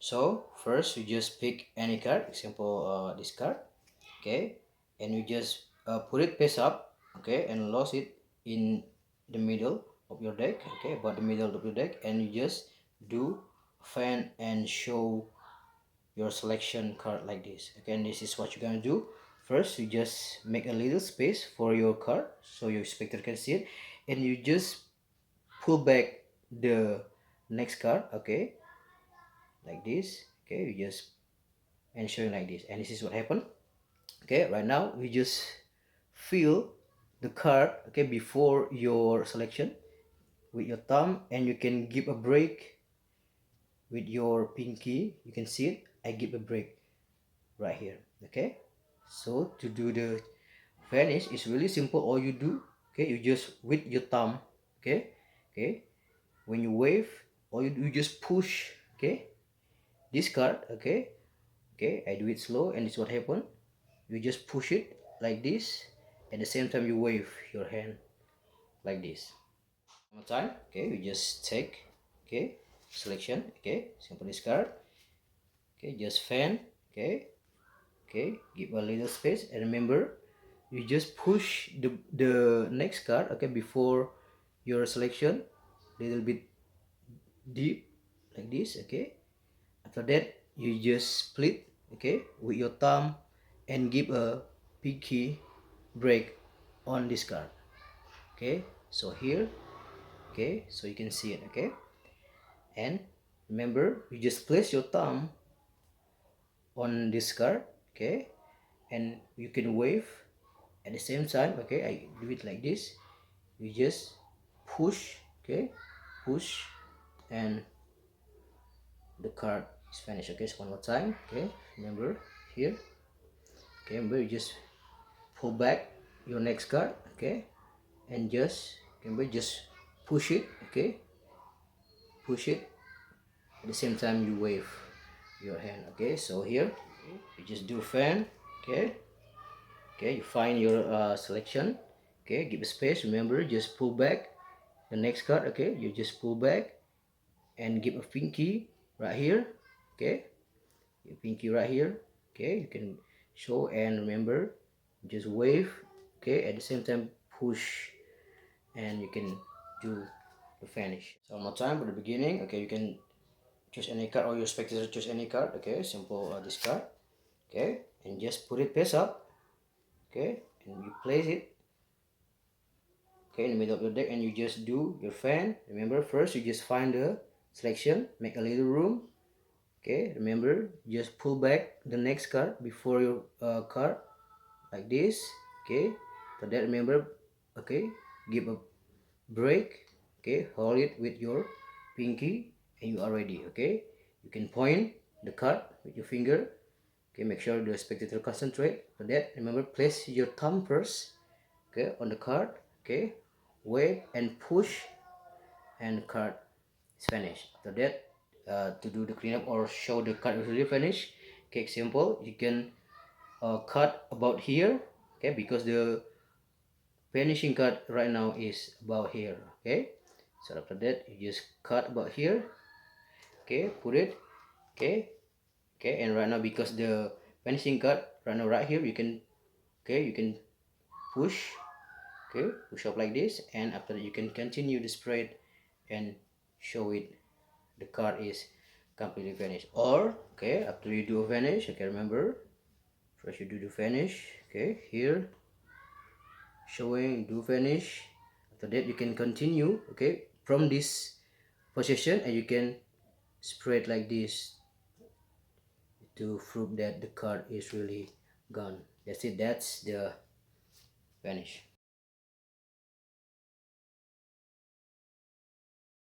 So first you just pick any card, example this card, okay, and you just put it face up, okay, and lost it in the middle of your deck, okay, about the middle of your deck, and you just do fan and show your selection card like this. Okay, and this is what you're gonna do. First you just make a little space for your card so your spectator can see it, and you just pull back the next card, okay, like this. Okay, you just and showing like this, and this is what happened. Okay, right now we just feel the card, okay, before your selection with your thumb, and you can give a break with your pinky. You can see it. I give a break right here. Okay, so to do the vanish is really simple. All you do, okay, you just with your thumb, okay, okay, when you wave, all you do, you just push, okay, this card, okay, okay, I do it slow, and this is what happened. You just push it like this, at the same time you wave your hand like this. One more time, okay, you just take, okay, selection, okay, simple discard, okay, just fan, okay, okay, give a little space, and remember you just push the next card, okay, before your selection, little bit deep like this, okay. After that you just split, okay, with your thumb, and give a pinky break on this card, okay. So here, okay, so you can see it, okay. And remember you just place your thumb on this card, okay, and you can wave at the same time, okay. I do it like this. You just push, okay, push, and the card is finished, okay. So one more time, okay, remember here, okay, remember you just pull back your next card, okay, and just remember just push it, okay, push it, at the same time you wave your hand, okay. So here you just do fan, okay, okay, you find your selection, okay, give a space, remember just pull back the next card, okay, you just pull back and give a pinky right here, okay, your pinky right here, okay, you can show, and remember just wave, okay, at the same time push, and you can do the finish. So one more time for the beginning, okay, you can choose any card, or your spectator choose any card, okay, simple this card, okay, and just put it face up, okay, and you place it, okay, in the middle of your deck, and you just do your fan. Remember first you just find the selection, make a little room, okay, remember just pull back the next card before your card like this, okay. So that remember, okay, give a break, okay, hold it with your pinky, and you are ready, okay. You can point the card with your finger, okay, make sure the spectator concentrate. For that remember place your thumb first, okay, on the card, okay, wave and push, and the card is finished. After that to do the cleanup or show the card is really finished, okay, simple, you can cut about here, okay, because the finishing card right now is about here, okay. So after that you just cut about here, okay, put it, okay, okay, and right now because the finishing card right now right here, you can, okay, you can push, okay, push up like this, and after that you can continue the spread and show it the card is completely finished. Or okay, after you do a finish, okay, remember first you do the finish, okay, here showing do finish. After that you can continue, okay, from this position, and you can spread like this to prove that the card is really gone. That's it, that's the finish.